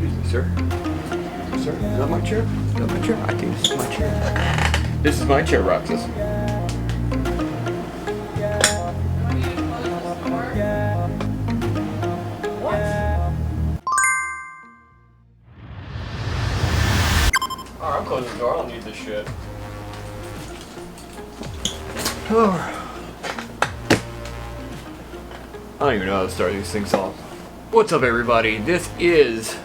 Excuse me, sir. Sir, is that my chair? Is that my chair? I think this is my chair. This is my chair, Roxas. What? Alright, I'm closing the door. I don't need this shit. I don't even know how to start these things off. What's up, everybody? This is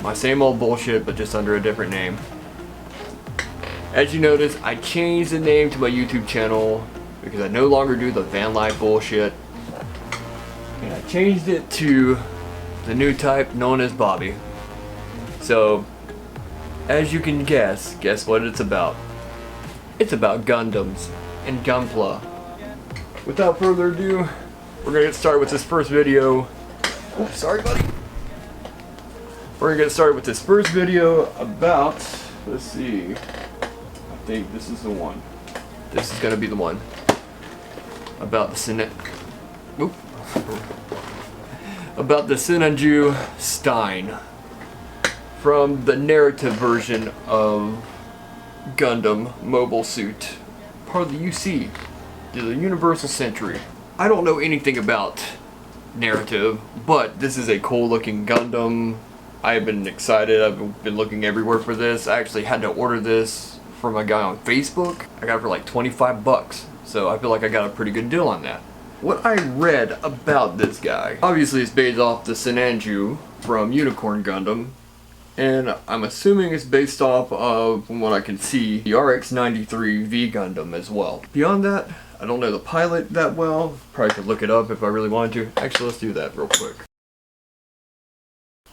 my same old bullshit, but just under a different name. As you notice, I changed the name to my YouTube channel because I no longer do the van life bullshit. And I changed it to the new type known as Bobby. So, as you can guess what it's about. It's about Gundams and Gunpla. Without further ado, we're gonna get started with this first video. Oh, sorry, buddy. We're gonna get started with this first video about, let's see, I think this is the one. This is gonna be the one. About the about the Sinanju Stein from the narrative version of Gundam Mobile Suit, part of the UC, the Universal Century. I don't know anything about narrative, but this is a cool looking Gundam. I've been excited. I've been looking everywhere for this. I actually had to order this from a guy on Facebook. I got it for like 25 bucks. So I feel like I got a pretty good deal on that. What I read about this guy, obviously it's based off the Sinanju from Unicorn Gundam. And I'm assuming it's based off of, from what I can see, the RX-93 V Gundam as well. Beyond that, I don't know the pilot that well. Probably could look it up if I really wanted to. Actually, let's do that real quick.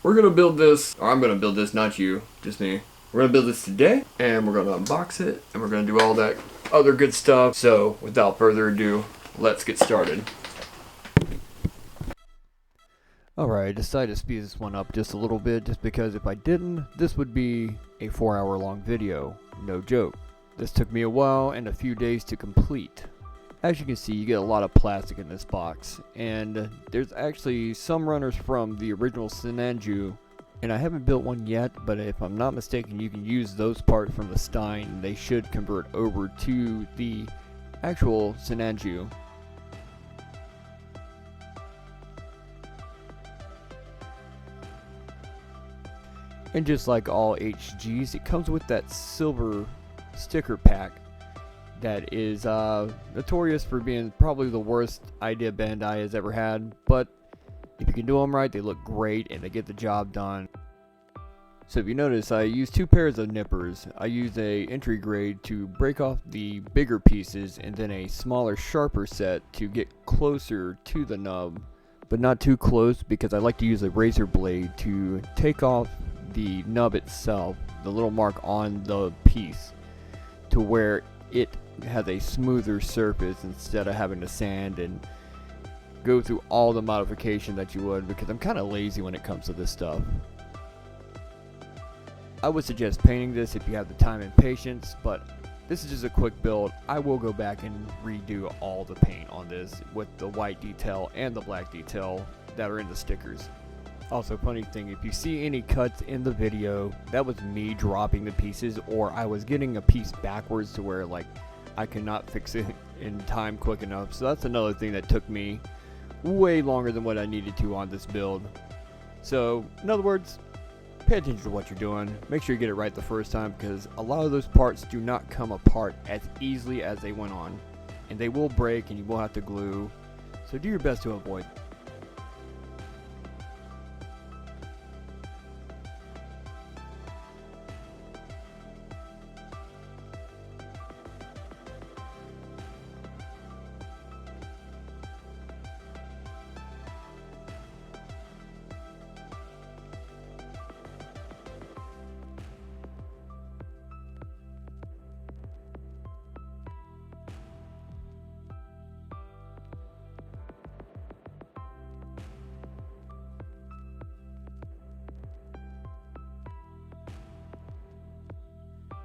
We're gonna build this, or I'm gonna build this, not you, just me. We're gonna build this today, and we're gonna unbox it, and we're gonna do all that other good stuff. So, without further ado, let's get started. Alright, I decided to speed this one up just a little bit, just because if I didn't, this would be a 4-hour long video. No joke. This took me a while and a few days to complete. As you can see, you get a lot of plastic in this box, and there's actually some runners from the original Sinanju, and I haven't built one yet, but if I'm not mistaken, you can use those parts from the Stein. They should convert over to the actual Sinanju. And just like all HGs, it comes with that silver sticker pack that is notorious for being probably the worst idea Bandai has ever had. But if you can do them right, they look great and they get the job done. So if you notice, I used 2 pairs of nippers. I used a entry grade to break off the bigger pieces, and then a smaller, sharper set to get closer to the nub, but not too close, because I like to use a razor blade to take off the nub itself, the little mark on the piece, to where it has a smoother surface instead of having to sand and go through all the modification that you would, because I'm kind of lazy when it comes to this stuff. I would suggest painting this if you have the time and patience, but this is just a quick build. I will go back and redo all the paint on this with the white detail and the black detail that are in the stickers. Also, funny thing, if you see any cuts in the video, that was me dropping the pieces, or I was getting a piece backwards to where like I could not fix it in time quick enough. So that's another thing that took me way longer than what I needed to on this build. So in other words, pay attention to what you're doing. Make sure you get it right the first time, because a lot of those parts do not come apart as easily as they went on, and they will break and you will have to glue. So do your best to avoid.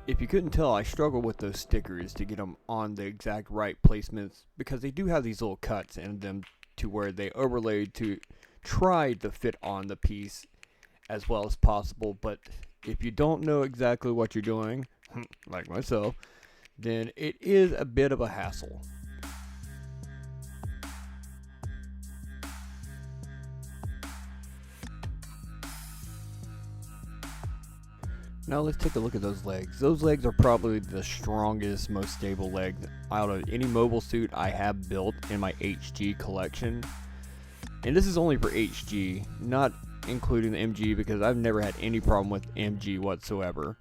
If you couldn't tell, I struggle with those stickers to get them on the exact right placements, because they do have these little cuts in them to where they overlaid to try to fit on the piece as well as possible, but if you don't know exactly what you're doing, like myself, then it is a bit of a hassle. Now let's take a look at those legs. Those legs are probably the strongest, most stable legs out of any mobile suit I have built in my HG collection. And this is only for HG, not including the MG, because I've never had any problem with MG whatsoever.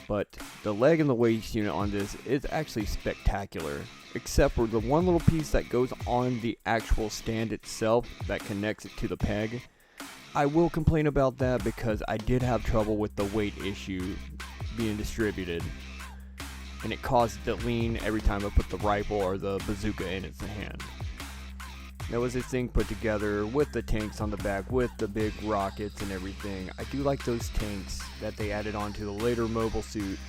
But the leg and the waist unit on this is actually spectacular, except for the one little piece that goes on the actual stand itself that connects it to the peg. I will complain about that because I did have trouble with the weight issue being distributed, and it caused it to lean every time I put the rifle or the bazooka in its hand. There was this thing put together with the tanks on the back, with the big rockets and everything. I do like those tanks that they added onto the later mobile suit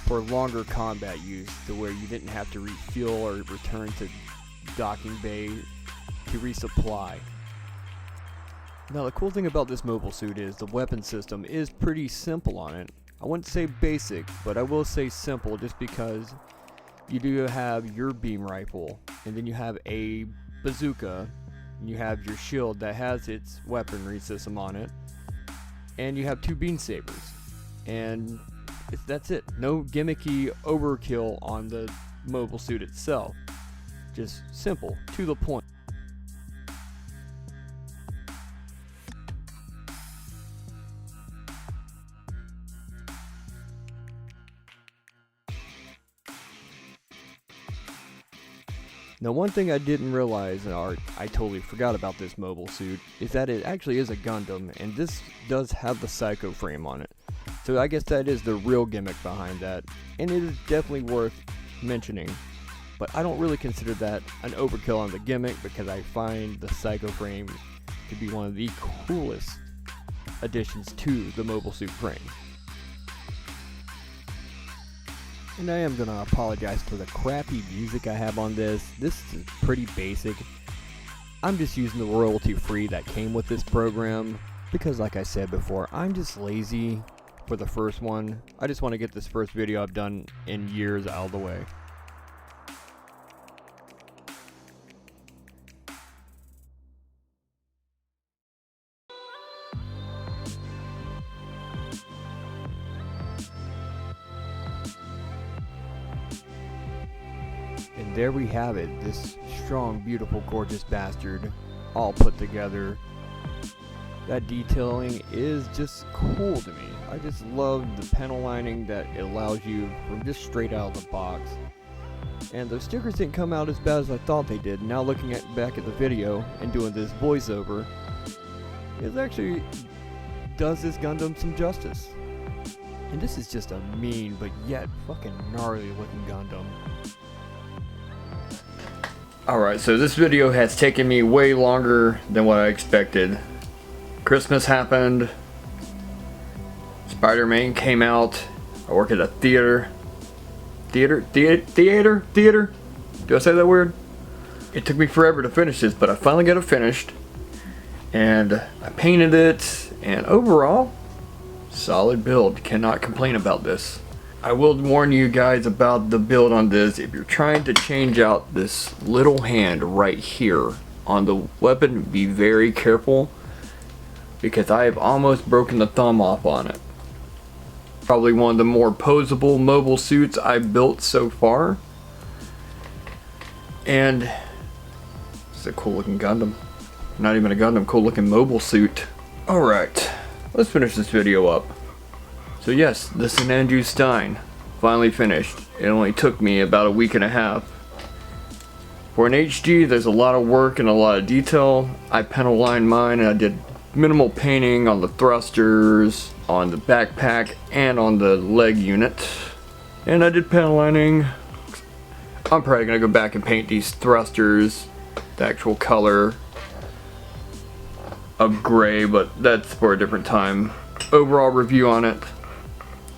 for longer combat use, to where you didn't have to refuel or return to docking bay to resupply. Now the cool thing about this mobile suit is the weapon system is pretty simple on it. I wouldn't say basic, but I will say simple, just because you do have your beam rifle, and then you have a bazooka, and you have your shield that has its weaponry system on it, and you have 2 beam sabers, and that's it. No gimmicky overkill on the mobile suit itself. Just simple, to the point. Now one thing I didn't realize, or I totally forgot about this mobile suit, is that it actually is a Gundam, and this does have the Psycho frame on it. So I guess that is the real gimmick behind that, and it is definitely worth mentioning. But I don't really consider that an overkill on the gimmick, because I find the Psycho frame to be one of the coolest additions to the mobile suit frame. And I am going to apologize for the crappy music I have on this. This is pretty basic. I'm just using the royalty free that came with this program, because like I said before, I'm just lazy for the first one. I just want to get this first video I've done in years out of the way. And there we have it, this strong, beautiful, gorgeous bastard, all put together. That detailing is just cool to me. I just love the panel lining that it allows you from just straight out of the box. And those stickers didn't come out as bad as I thought they did. Now looking back at the video and doing this voiceover, it actually does this Gundam some justice. And this is just a mean but yet fucking gnarly looking Gundam. Alright, so this video has taken me way longer than what I expected. Christmas happened, Spider-Man came out, I work at a theater. Theater? Do I say that word? It took me forever to finish this, but I finally got it finished. And I painted it, and overall, solid build. Cannot complain about this. I will warn you guys about the build on this. If you're trying to change out this little hand right here on the weapon, be very careful, because I have almost broken the thumb off on it. Probably one of the more posable mobile suits I've built so far. And it's a cool looking Gundam. Not even a Gundam, cool looking mobile suit. Alright, let's finish this video up. So yes, the Sinanju Stein finally finished. It only took me about a week and a half. For an HG, there's a lot of work and a lot of detail. I panel lined mine, and I did minimal painting on the thrusters, on the backpack, and on the leg unit. And I did panel lining. I'm probably gonna go back and paint these thrusters the actual color of gray, but that's for a different time. Overall review on it,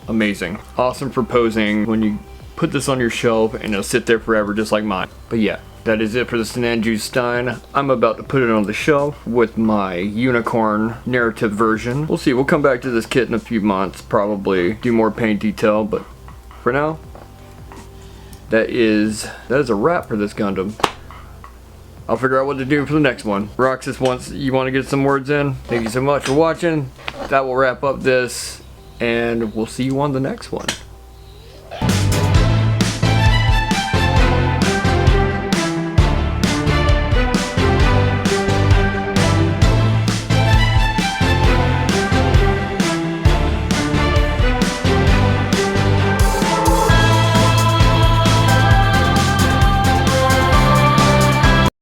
amazing. Awesome for posing when you put this on your shelf, and it'll sit there forever just like mine. But yeah, that is it for the Sinanju Stein. I'm about to put it on the shelf with my unicorn narrative version. We'll see, we'll come back to this kit in a few months, probably do more paint detail, but for now, that is a wrap for this Gundam. I'll figure out what to do for the next one. Roxas you want to get some words in? Thank you so much for watching. That will wrap up this, and we'll see you on the next one.